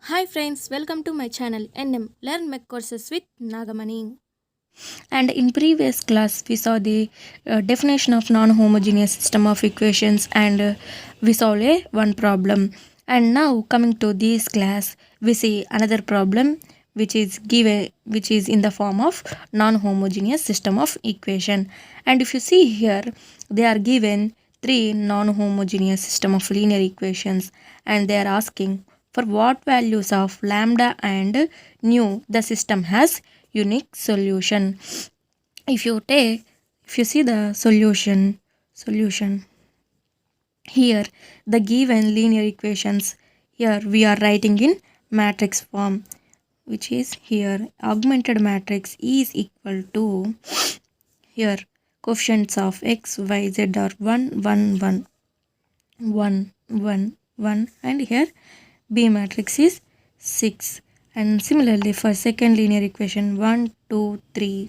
Hi friends, welcome to my channel NM Learn Mac Courses with Nagamani. And in previous class, we saw the definition of non-homogeneous system of equations, and we solved one problem. And now coming to this class, we see another problem which is in the form of non-homogeneous system of equation. And if you see here, they are given three non-homogeneous system of linear equations, and they are asking for what values of lambda and nu the system has unique solution. If you see the solution here, the given linear equations, here we are writing in matrix form, which is here augmented matrix is equal to, here coefficients of x y z are 1 1 1 1 1 1, and here b matrix is 6. And similarly for second linear equation, 1 2 3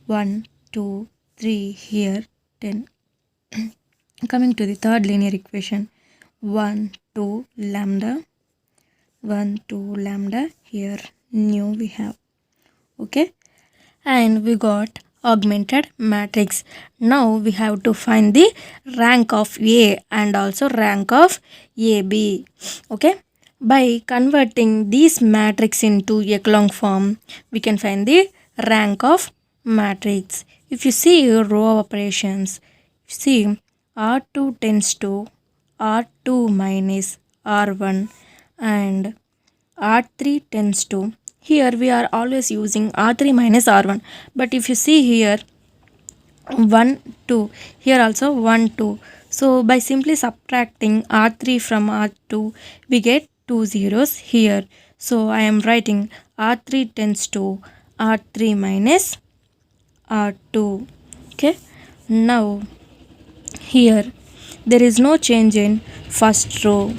1 2 3, here 10. Coming to the third linear equation, 1 2 lambda 1 2 lambda, here nu we have. Okay, and we got augmented matrix. Now we have to find the rank of A and also rank of AB. Okay, by converting this matrix into echelon form, we can find the rank of matrix. If you see row operations, see R2 tends to R2 minus R1, and R3 tends to, here we are always using R3 minus R1, but if you see here 1 2, here also 1 2, so by simply subtracting R3 from R2 we get two zeros here. So I am writing R3 tends to R3 minus R2. Okay, now here there is no change in first row,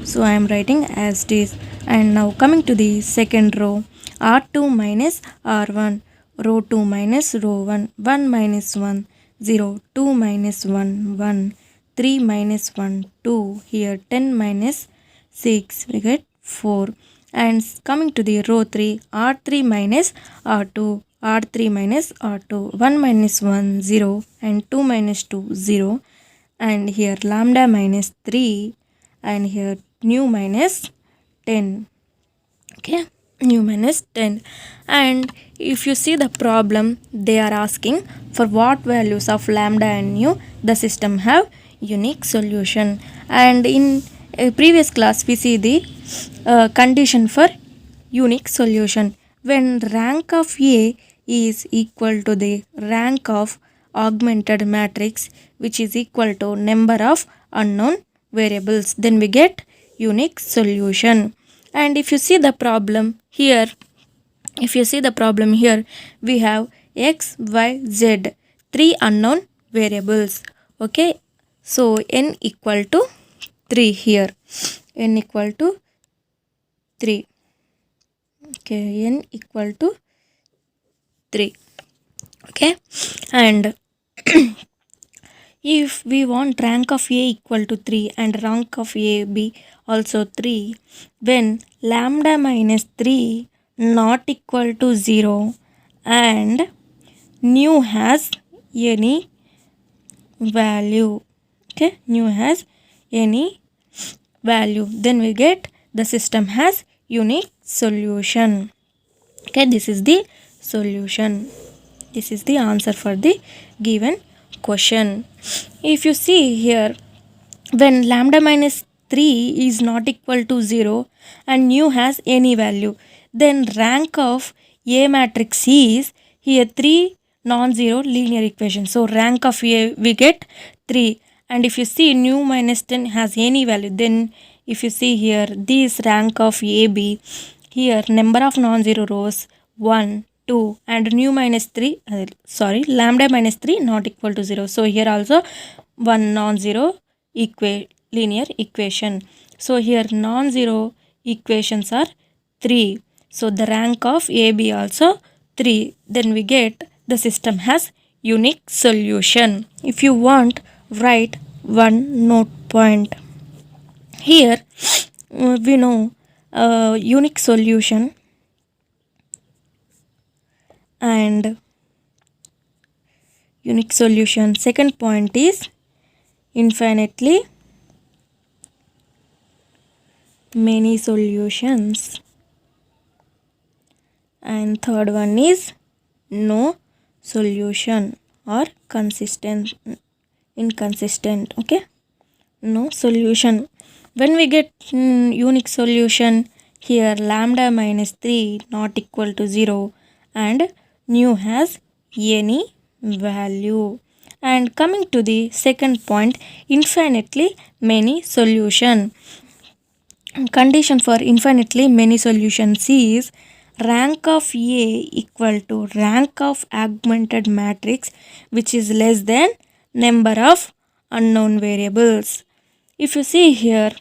so I am writing as it is. And now coming to the second row, R2 minus R1, row 2 minus row 1, 1 minus 1 0, 2 minus 1 1, 3 minus 1 2, here 10 minus 6 we get 4. And coming to the row 3, R3 minus R2, R3 minus R2, 1 minus 1 0, and 2 minus 2 0, and here lambda minus 3, and here nu minus 10. Okay, nu minus 10. And if you see the problem, they are asking for what values of lambda and nu the system have unique solution. And in a previous class we see the condition for unique solution. When rank of A is equal to the rank of augmented matrix, which is equal to number of unknown variables, then we get unique solution. And if you see the problem here, we have x y z, three unknown variables. Okay, so n equal to 3 here, n equal to 3. Okay, n equal to 3. Okay, and if we want rank of A equal to 3 and rank of AB also 3, when lambda minus 3 not equal to 0 and nu has any value, okay, nu has any value, then we get the system has unique solution. Okay, this is the solution. This is the answer for the given question. If you see here, when lambda minus 3 is not equal to 0 and nu has any value, then rank of A matrix is, here 3 non-zero linear equations. So rank of A we get 3. And if you see nu minus 10 has any value, then if you see here this rank of AB, here number of non-zero rows 1 2, and nu minus 3 lambda minus 3 not equal to 0. So here also one non-zero linear equation. So here non-zero equations are 3. So the rank of AB also 3. Then we get the system has unique solution. If you want, write one note point. Here we know unique solution and unique solution. Second point is infinitely many solutions, and third one is no solution or inconsistent. Okay, no solution. When we get unique solution, here lambda minus 3 not equal to 0 and nu has any value. And coming to the second point, infinitely many solution. Condition for infinitely many solutions is rank of A equal to rank of augmented matrix which is less than number of unknown variables. If you see here,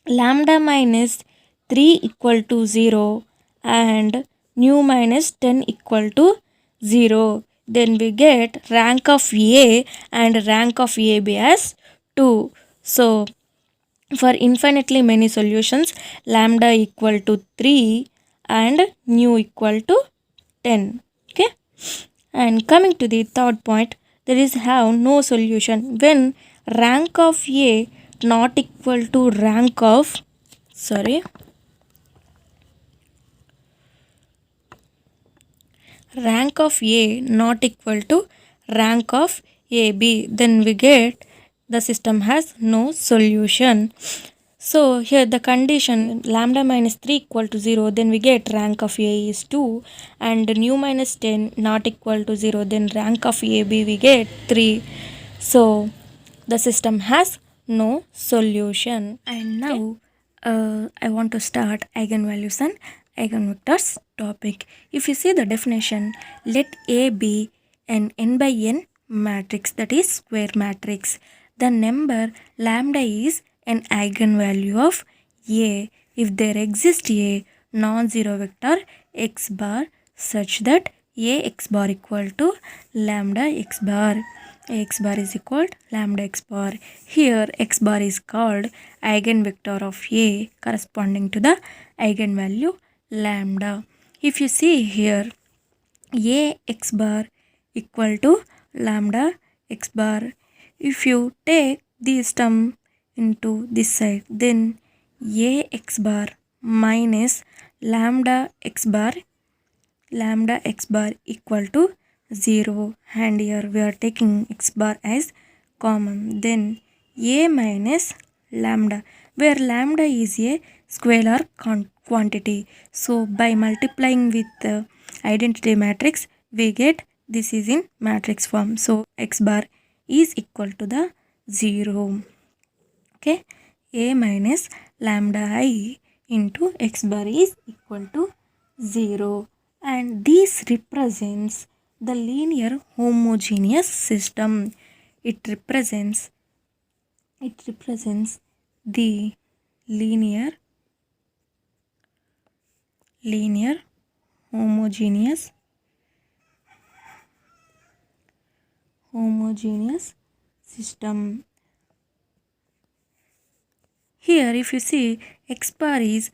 lambda minus 3 equal to 0 and nu minus 10 equal to 0, then we get rank of A and rank of AB as 2. So for infinitely many solutions, lambda equal to 3 and nu equal to 10. Okay, and coming to the third point, there is have no solution when rank of A not equal to rank of rank of A not equal to rank of AB, then we get the system has no solution. So here the condition lambda minus 3 equal to 0, then we get rank of A is 2 and nu minus 10 not equal to 0, then rank of AB we get 3. So the system has no solution. And now I want to start eigenvalues and eigenvectors topic. If you see the definition, let A be an n by n matrix, that is square matrix. The number lambda is an eigenvalue of A if there exists a non-zero vector x bar such that A x bar equal to lambda x bar. X bar is equal to lambda x bar. Here x bar is called eigenvector of A corresponding to the eigenvalue lambda. If you see here, A x bar equal to lambda x bar. If you take this term into this side, then A x bar minus lambda x bar equal to 0, and here we are taking x bar as common. Then A minus lambda, where lambda is a scalar quantity. So by multiplying with the identity matrix, we get this is in matrix form. So x bar is equal to the 0. Okay, A minus lambda I into x bar is equal to 0, and this represents the linear homogeneous system. It represents the linear homogeneous system. Here if you see, x bar is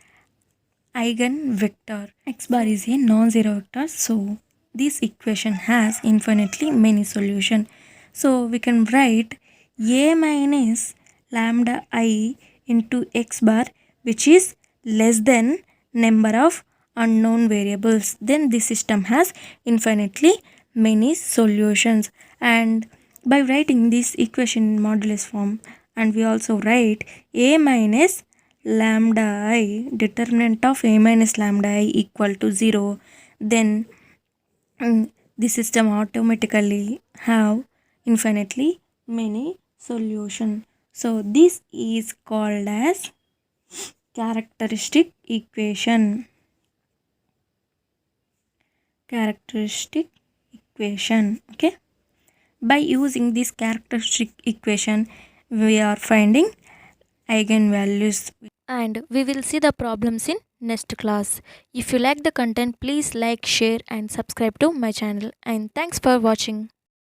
eigenvector. X bar is a non-zero vector, so this equation has infinitely many solutions. So we can write A minus lambda I into x bar which is less than number of unknown variables. Then the system has infinitely many solutions. And by writing this equation in modulus form, and we also write A minus lambda I, determinant of A minus lambda I equal to 0, then the system automatically have infinitely many solution. So this is called as characteristic equation. Okay, by using this characteristic equation we are finding eigenvalues, And we will see the problems in next class. If you like the content, please like, share and subscribe to my channel. And thanks for watching.